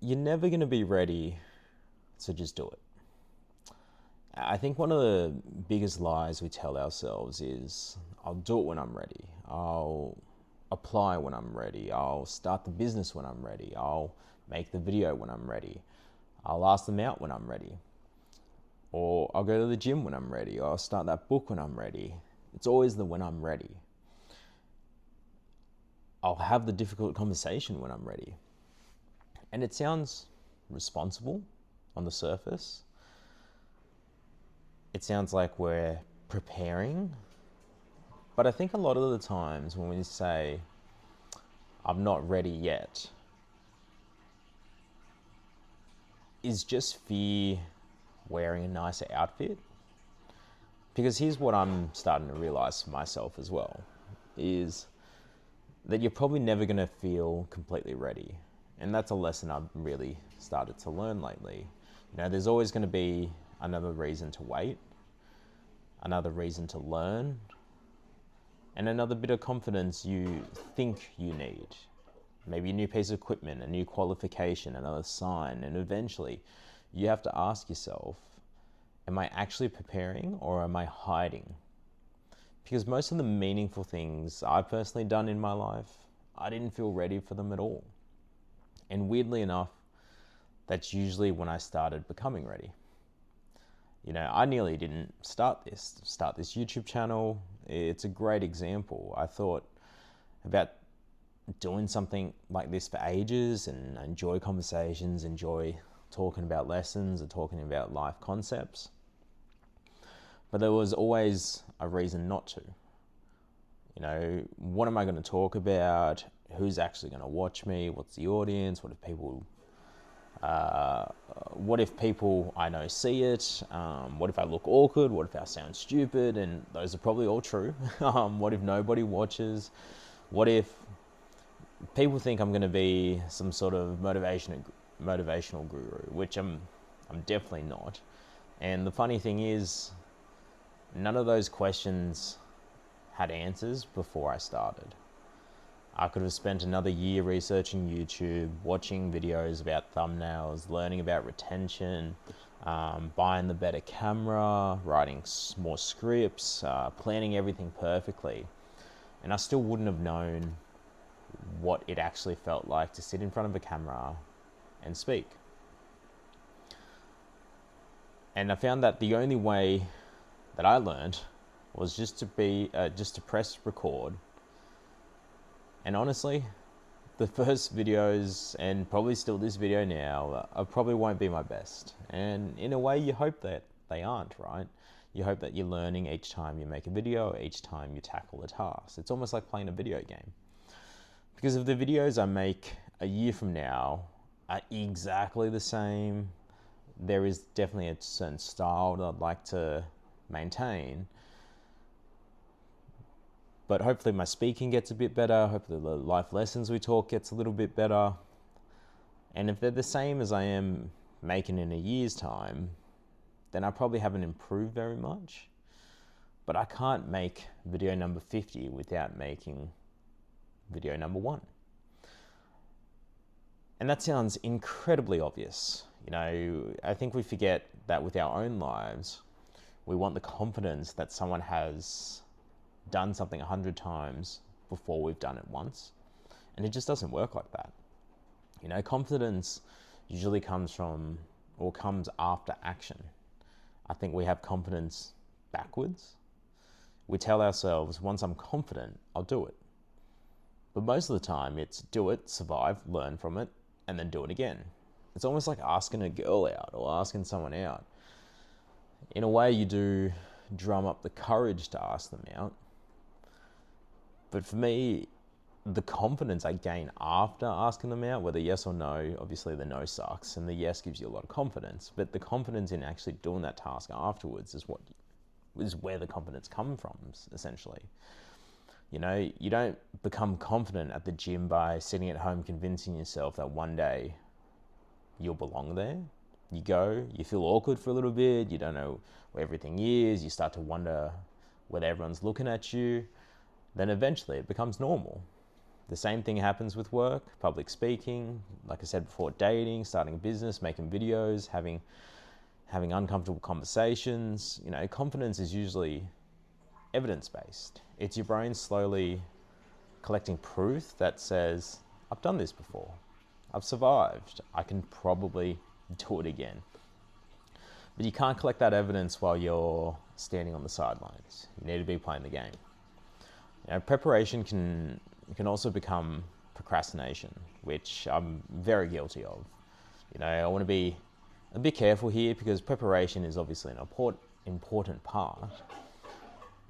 you're never going to be ready, so just do it. I think one of the biggest lies we tell ourselves is, I'll do it when I'm ready. I'll apply when I'm ready. I'll start the business when I'm ready. I'll make the video when I'm ready. I'll ask them out when I'm ready. Or I'll go to the gym when I'm ready. Or I'll start that book when I'm ready. It's always the when I'm ready. I'll have the difficult conversation when I'm ready. And it sounds responsible on the surface. It sounds like we're preparing. But I think a lot of the times when we say, I'm not ready yet, is just fear wearing a nicer outfit. Because here's what I'm starting to realize for myself as well, is that you're probably never going to feel completely ready. And that's a lesson I've really started to learn lately. There's always going to be another reason to wait, another reason to learn, and another bit of confidence you think you need. Maybe a new piece of equipment, a new qualification, another sign, and eventually you have to ask yourself, am I actually preparing or am I hiding? Because most of the meaningful things I've personally done in my life, I didn't feel ready for them at all. And weirdly enough, that's usually when I started becoming ready. I nearly didn't start this YouTube channel. It's a great example. I thought about doing something like this for ages and enjoy conversations, enjoy talking about lessons and talking about life concepts. But there was always a reason not to. What am I going to talk about? Who's actually going to watch me? What's the audience? What if people I know see it? What if I look awkward? What if I sound stupid? And those are probably all true. What if nobody watches? What if people think I'm going to be some sort of motivational guru, which I'm definitely not. And the funny thing is, none of those questions had answers before I started. I could have spent another year researching YouTube, watching videos about thumbnails, learning about retention, buying the better camera, writing more scripts, planning everything perfectly. And I still wouldn't have known what it actually felt like to sit in front of a camera and speak. And I found that the only way that I learned was just to press record. And honestly, the first videos, and probably still this video now, probably won't be my best. And in a way, you hope that they aren't, right? You hope that you're learning each time you make a video, each time you tackle a task. It's almost like playing a video game. Because if the videos I make a year from now are exactly the same, there is definitely a certain style that I'd like to maintain. But hopefully my speaking gets a bit better. Hopefully the life lessons we talk gets a little bit better. And if they're the same as I am making in a year's time, then I probably haven't improved very much. But I can't make video number 50 without making video number 1. And that sounds incredibly obvious. I think we forget that with our own lives, we want the confidence that someone has done something 100 times before we've done it once. And it just doesn't work like that. Confidence usually comes after action. I think we have confidence backwards. We tell ourselves, once I'm confident, I'll do it. But most of the time it's do it, survive, learn from it, and then do it again. It's almost like asking a girl out or asking someone out. In a way, you do drum up the courage to ask them out. But for me, the confidence I gain after asking them out, whether yes or no, obviously the no sucks and the yes gives you a lot of confidence, but the confidence in actually doing that task afterwards is where the confidence comes from, essentially. You don't become confident at the gym by sitting at home convincing yourself that one day you'll belong there. You go, you feel awkward for a little bit, you don't know where everything is, you start to wonder whether everyone's looking at you. Then eventually it becomes normal. The same thing happens with work, public speaking, like I said before, dating, starting a business, making videos, having uncomfortable conversations. Confidence is usually evidence-based. It's your brain slowly collecting proof that says, I've done this before. I've survived. I can probably do it again. But you can't collect that evidence while you're standing on the sidelines. You need to be playing the game. Preparation can also become procrastination, which I'm very guilty of. I want to be a bit careful here because preparation is obviously an important part.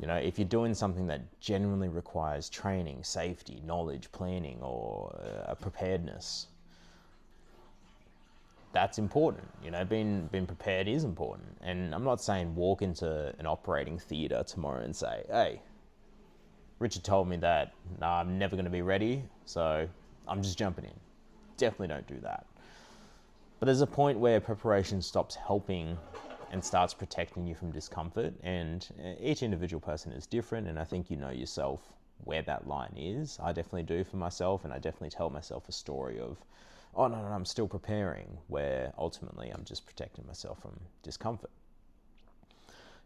If you're doing something that genuinely requires training, safety, knowledge, planning, or preparedness, that's important. Being prepared is important. And I'm not saying walk into an operating theatre tomorrow and say, hey, Richard told me that I'm never going to be ready, so I'm just jumping in. Definitely don't do that. But there's a point where preparation stops helping and starts protecting you from discomfort, and each individual person is different, and I think you know yourself where that line is. I definitely do for myself, and I definitely tell myself a story of, oh no, I'm still preparing, where ultimately I'm just protecting myself from discomfort.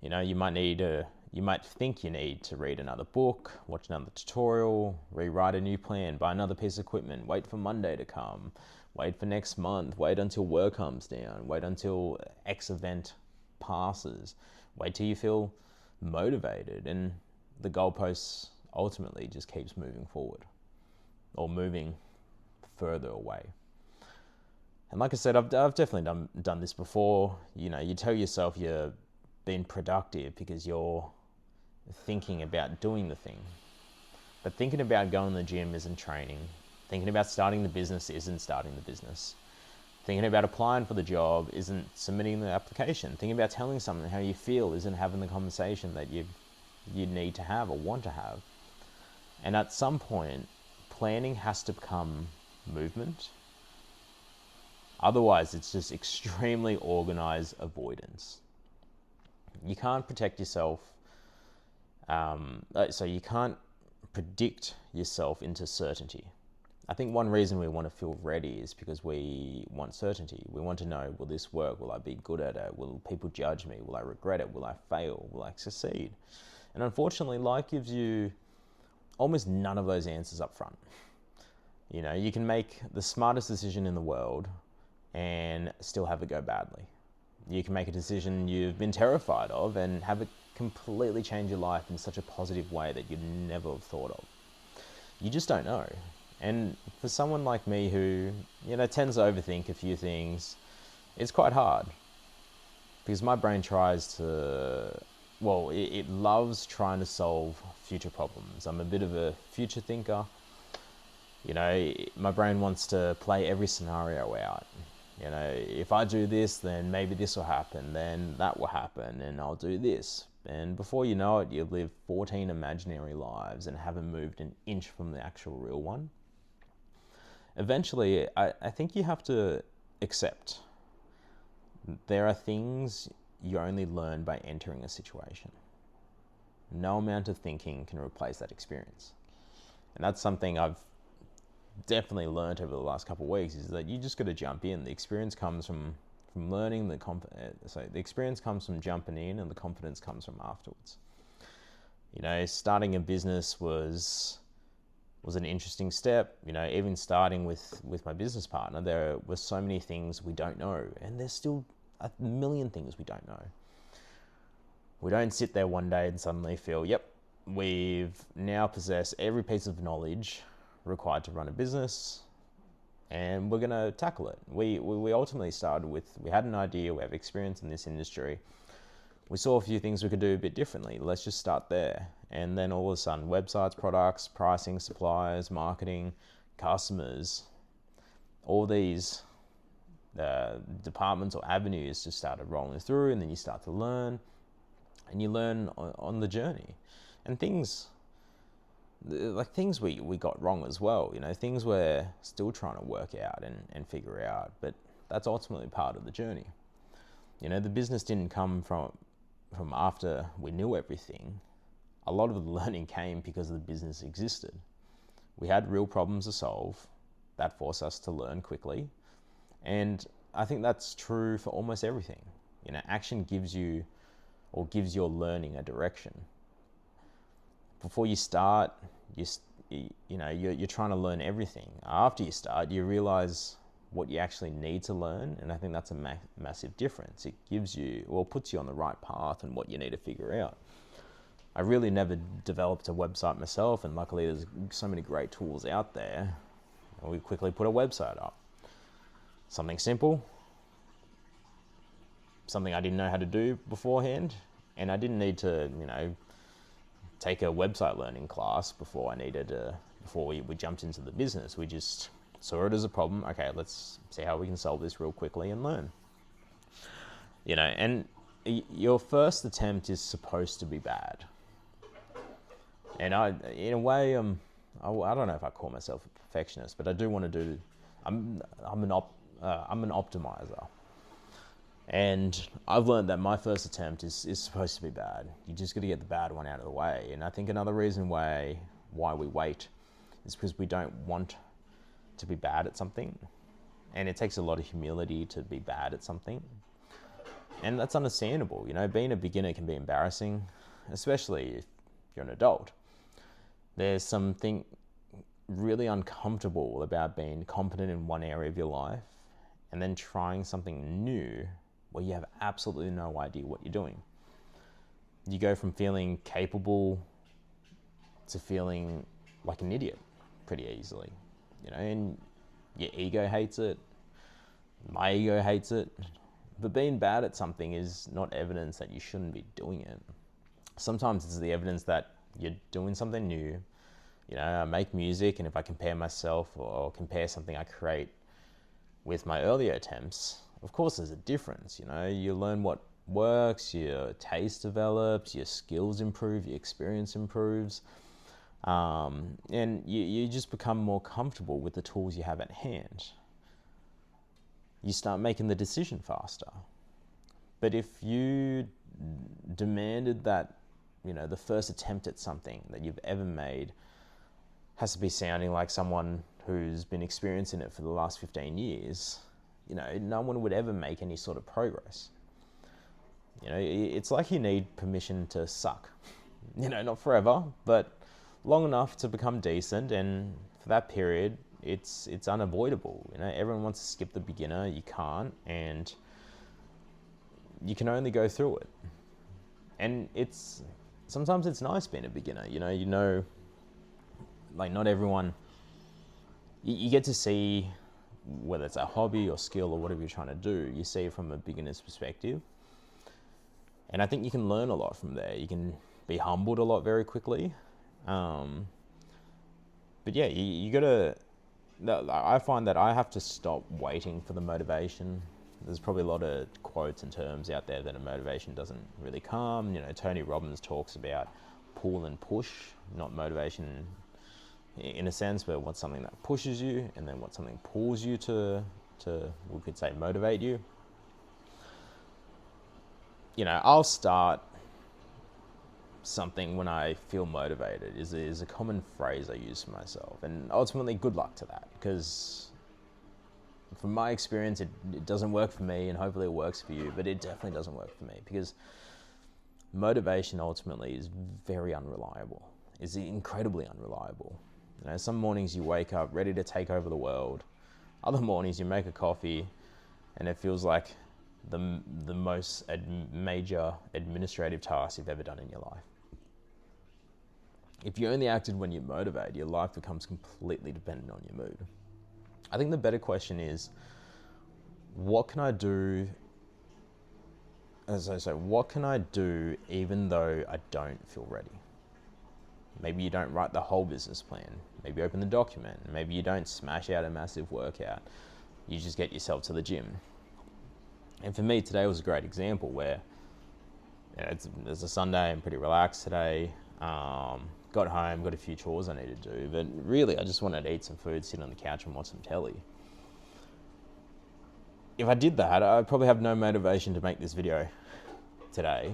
You might think you need to read another book, watch another tutorial, rewrite a new plan, buy another piece of equipment, wait for Monday to come, wait for next month, wait until work comes down, wait until X event passes, wait till you feel motivated, and the goalposts ultimately just keeps moving forward or moving further away. And like I said, I've definitely done this before. You tell yourself you're being productive because you're thinking about doing the thing. But thinking about going to the gym isn't training. Thinking about starting the business isn't starting the business. Thinking about applying for the job isn't submitting the application. Thinking about telling someone how you feel isn't having the conversation that you need to have or want to have. And at some point, planning has to become movement. Otherwise, it's just extremely organized avoidance. You can't protect yourself. So you can't predict yourself into certainty. I think one reason we want to feel ready is because we want certainty. We want to know, will this work? Will I be good at it? Will people judge me? Will I regret it? Will I fail? Will I succeed? And unfortunately, life gives you almost none of those answers up front. You can make the smartest decision in the world and still have it go badly. You can make a decision you've been terrified of and have it completely change your life in such a positive way that you'd never have thought of. You just don't know. And for someone like me who, tends to overthink a few things, it's quite hard. Because my brain it loves trying to solve future problems. I'm a bit of a future thinker. My brain wants to play every scenario out. If I do this, then maybe this will happen, then that will happen, and I'll do this. And before you know it, you've lived 14 imaginary lives and haven't moved an inch from the actual real one. Eventually, I think you have to accept there are things you only learn by entering a situation. No amount of thinking can replace that experience. And that's something I've definitely learned over the last couple of weeks, is that you just got to jump in. The experience comes from learning, the experience comes from jumping in, and the confidence comes from afterwards. Starting a business was an interesting step. Even starting with my business partner, there were so many things we don't know, and there's still a million things we don't know. We don't sit there one day and suddenly feel, yep, we've now possessed every piece of knowledge required to run a business, and we're going to tackle it. We ultimately started with, we had an idea, we have experience in this industry. We saw a few things we could do a bit differently. Let's just start there. And then all of a sudden, websites, products, pricing, suppliers, marketing, customers, all these departments or avenues just started rolling through, and then you start to learn, and you learn on the journey. And things we got wrong as well, things we're still trying to work out and figure out, but that's ultimately part of the journey. The business didn't come from after we knew everything. A lot of the learning came because the business existed. We had real problems to solve that force us to learn quickly. And I think that's true for almost everything. Action gives you, or gives your learning a direction. Before you start, you're trying to learn everything. After you start, you realize what you actually need to learn, and I think that's a massive difference. It gives you, or puts you on the right path and what you need to figure out. I really never developed a website myself, and luckily there's so many great tools out there. And we quickly put a website up. Something simple, something I didn't know how to do beforehand, and I didn't need to, take a website learning class before we jumped into the business. We just saw it as a problem. Okay, let's see how we can solve this real quickly and learn. And your first attempt is supposed to be bad. And in a way, I don't know if I call myself a perfectionist, but I do want to do. I'm an optimizer, and I've learned that my first attempt is supposed to be bad. You just got to get the bad one out of the way. And I think another reason why we wait is because we don't want to be bad at something, and it takes a lot of humility to be bad at something, and that's understandable. Being a beginner can be embarrassing, especially if you're an adult. There's something really uncomfortable about being competent in one area of your life and then trying something new where you have absolutely no idea what you're doing. You go from feeling capable to feeling like an idiot pretty easily, and your ego hates it. My ego hates it. But being bad at something is not evidence that you shouldn't be doing it. Sometimes it's the evidence that you're doing something new. I make music, and if I compare myself or compare something I create with my earlier attempts, of course there's a difference. You learn what works, your taste develops, your skills improve, your experience improves, and you just become more comfortable with the tools you have at hand. You start making the decision faster. But if you demanded that, the first attempt at something that you've ever made has to be sounding like someone who's been experiencing it for the last 15 years, no one would ever make any sort of progress. It's like you need permission to suck, not forever, but long enough to become decent, and for that period, it's unavoidable. Everyone wants to skip the beginner. You can't, and you can only go through it. And sometimes it's nice being a beginner. Like not everyone. You get to see whether it's a hobby or skill or whatever you're trying to do. You see it from a beginner's perspective, and I think you can learn a lot from there. You can be humbled a lot very quickly. But yeah, you gotta. I find that I have to stop waiting for the motivation. There's probably a lot of quotes and terms out there that a motivation doesn't really come. Tony Robbins talks about pull and push, not motivation in a sense, but what's something that pushes you, and then what's something pulls you to we could say motivate you. I'll start something when I feel motivated is a common phrase I use for myself, and ultimately good luck to that, because from my experience it doesn't work for me, and hopefully it works for you, but it definitely doesn't work for me, because motivation ultimately is very unreliable. Is incredibly unreliable. Some mornings you wake up ready to take over the world. Other mornings you make a coffee and it feels like the most major administrative task you've ever done in your life. If you only acted when you're motivated, your life becomes completely dependent on your mood. I think the better question is, what can I do? What can I do even though I don't feel ready? Maybe you don't write the whole business plan. Maybe you open the document. Maybe you don't smash out a massive workout. You just get yourself to the gym. And for me, today was a great example where it's a Sunday, I'm pretty relaxed today. Got home, got a few chores I need to do, but really I just wanted to eat some food, sit on the couch and watch some telly. If I did that, I'd probably have no motivation to make this video today.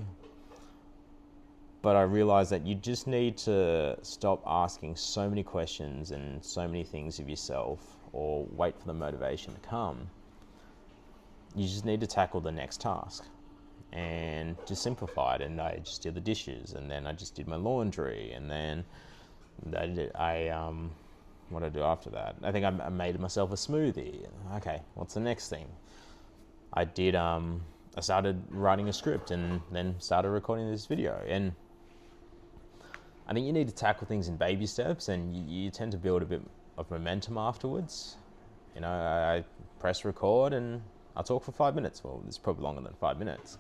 But I realized that you just need to stop asking so many questions and so many things of yourself, or wait for the motivation to come. You just need to tackle the next task and just simplify it. And I just did the dishes, and then I just did my laundry, and then what did I do after that? I think I made myself a smoothie. Okay, what's the next thing? I started writing a script, and then started recording this video. And I think you need to tackle things in baby steps, and you tend to build a bit of momentum afterwards. I press record and I'll talk for 5 minutes. Well, it's probably longer than 5 minutes.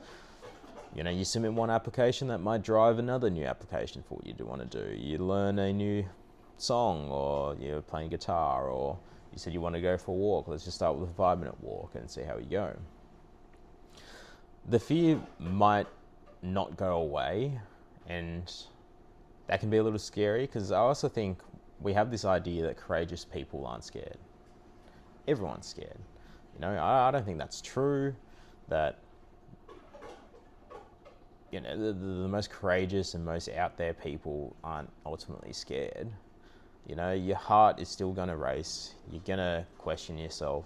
You submit one application, that might drive another new application for what you do want to do. You learn a new song, or you're playing guitar, or you said you want to go for a walk. Let's just start with a 5-minute walk and see how you go. The fear might not go away, and that can be a little scary, because I also think we have this idea that courageous people aren't scared. Everyone's scared. I don't think that's true. That the most courageous and most out there people aren't ultimately scared. Your heart is still going to race. You're going to question yourself.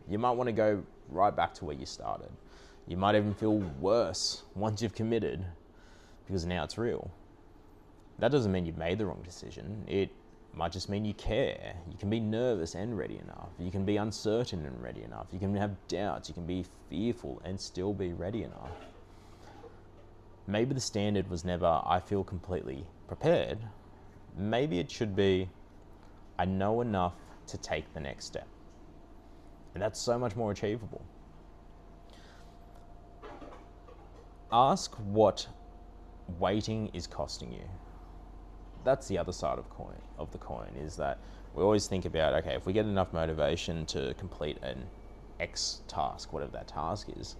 You might want to go right back to where you started. You might even feel worse once you've committed, because now it's real. That doesn't mean you've made the wrong decision. It might just mean you care. You can be nervous and ready enough. You can be uncertain and ready enough. You can have doubts. You can be fearful and still be ready enough. Maybe the standard was never, I feel completely prepared. Maybe it should be, I know enough to take the next step. And that's so much more achievable. Ask what waiting is costing you. That's the other side of the coin, is that we always think about, okay, if we get enough motivation to complete an X task, whatever that task is,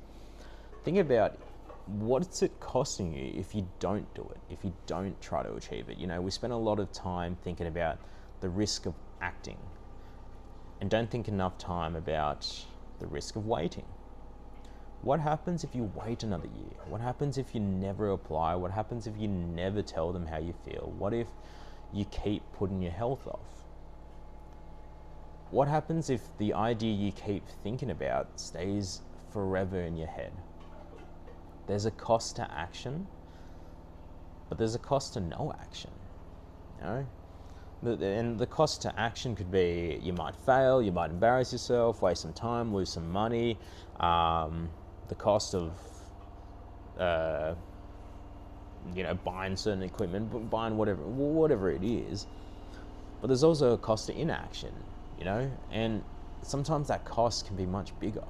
think about what's it costing you if you don't do it, if you don't try to achieve it. We spend a lot of time thinking about the risk of acting, and don't think enough time about the risk of waiting. What happens if you wait another year? What happens if you never apply? What happens if you never tell them how you feel? What if you keep putting your health off? What happens if the idea you keep thinking about stays forever in your head? There's a cost to action, but there's a cost to no action. And the cost to action could be, you might fail, you might embarrass yourself, waste some time, lose some money. The cost of, buying certain equipment, buying whatever it is. But there's also a cost to inaction, and sometimes that cost can be much bigger.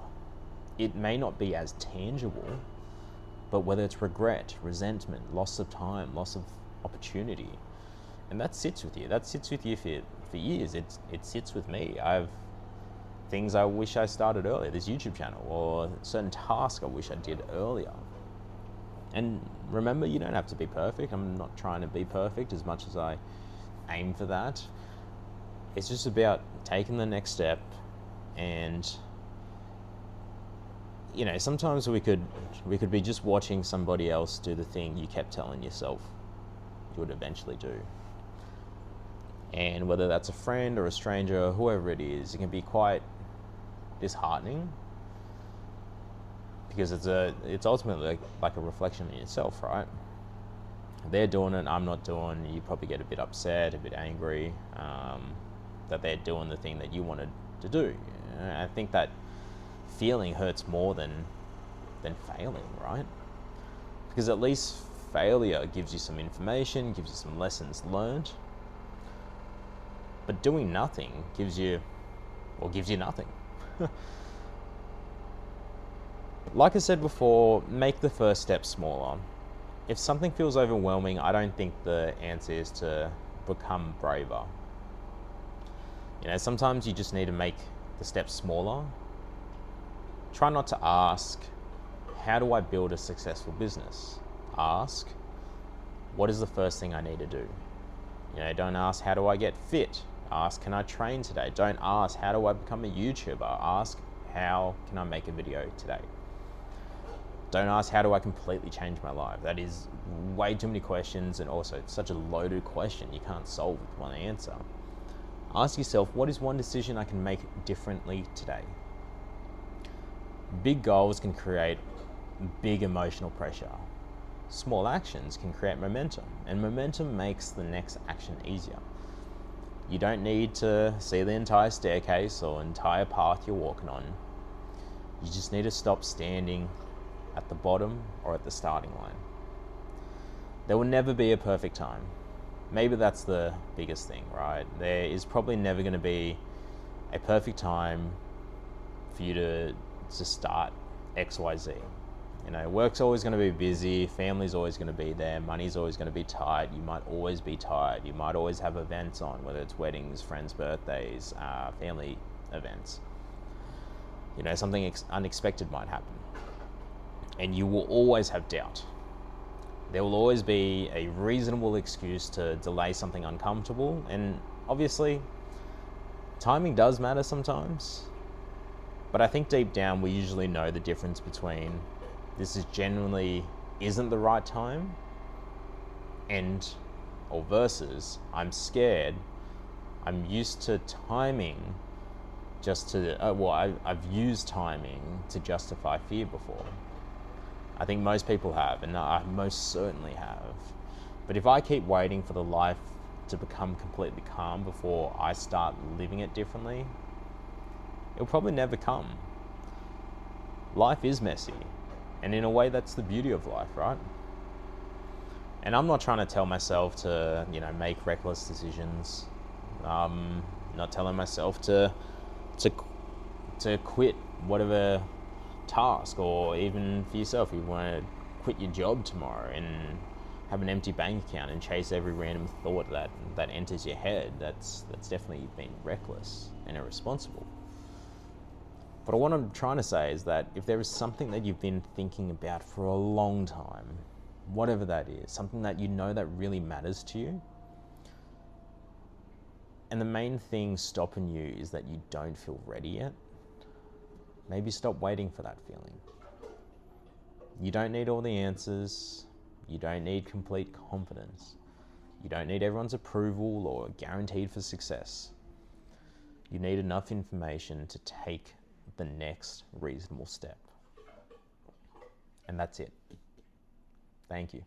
It may not be as tangible, but whether it's regret, resentment, loss of time, loss of opportunity, and that sits with you. That sits with you for years. It sits with me. I've things I wish I started earlier, this YouTube channel, or certain tasks I wish I did earlier. And remember, you don't have to be perfect. I'm not trying to be perfect as much as I aim for that. It's just about taking the next step. And sometimes we could be just watching somebody else do the thing you kept telling yourself you would eventually do. And whether that's a friend or a stranger or whoever it is, it can be quite disheartening, because it's ultimately like a reflection on yourself, right? They're doing it, I'm not doing. You probably get a bit upset, a bit angry that they're doing the thing that you wanted to do. I think that feeling hurts more than failing, right? Because at least failure gives you some information, gives you some lessons learned. But doing nothing gives you nothing. Like I said before, make the first step smaller. If something feels overwhelming, I don't think the answer is to become braver. Sometimes you just need to make the steps smaller. Try not to ask, how do I build a successful business? Ask, what is the first thing I need to do? Don't ask, how do I get fit? Ask, can I train today? Don't ask, how do I become a YouTuber? Ask, how can I make a video today? Don't ask, how do I completely change my life? That is way too many questions, and also it's such a loaded question you can't solve with one answer. Ask yourself, what is one decision I can make differently today? Big goals can create big emotional pressure. Small actions can create momentum, and momentum makes the next action easier. You don't need to see the entire staircase or entire path you're walking on. You just need to stop standing at the bottom or at the starting line. There will never be a perfect time. Maybe that's the biggest thing, right? There is probably never going to be a perfect time for you to start XYZ. You know, work's always going to be busy, family's always going to be there, money's always going to be tight, you might always be tired, you might always have events on, whether it's weddings, friends' birthdays, family events. You know, something unexpected might happen. And you will always have doubt. There will always be a reasonable excuse to delay something uncomfortable, and obviously, timing does matter sometimes. But I think deep down we usually know the difference between this is genuinely isn't the right time or versus I'm scared, I'm used to timing just to, I've used timing to justify fear before. I think most people have, and I most certainly have. But if I keep waiting for the life to become completely calm before I start living it differently, it'll probably never come. Life is messy, and in a way that's the beauty of life, right? And I'm not trying to tell myself to, make reckless decisions. Not telling myself to quit whatever task, or even for yourself, if you want to quit your job tomorrow and have an empty bank account and chase every random thought that enters your head. That's definitely being reckless and irresponsible. But what I'm trying to say is that if there is something that you've been thinking about for a long time, whatever that is, something that you know that really matters to you, and the main thing stopping you is that you don't feel ready yet, maybe stop waiting for that feeling. You don't need all the answers. You don't need complete confidence. You don't need everyone's approval or guaranteed for success. You need enough information to take the next reasonable step. And that's it. Thank you.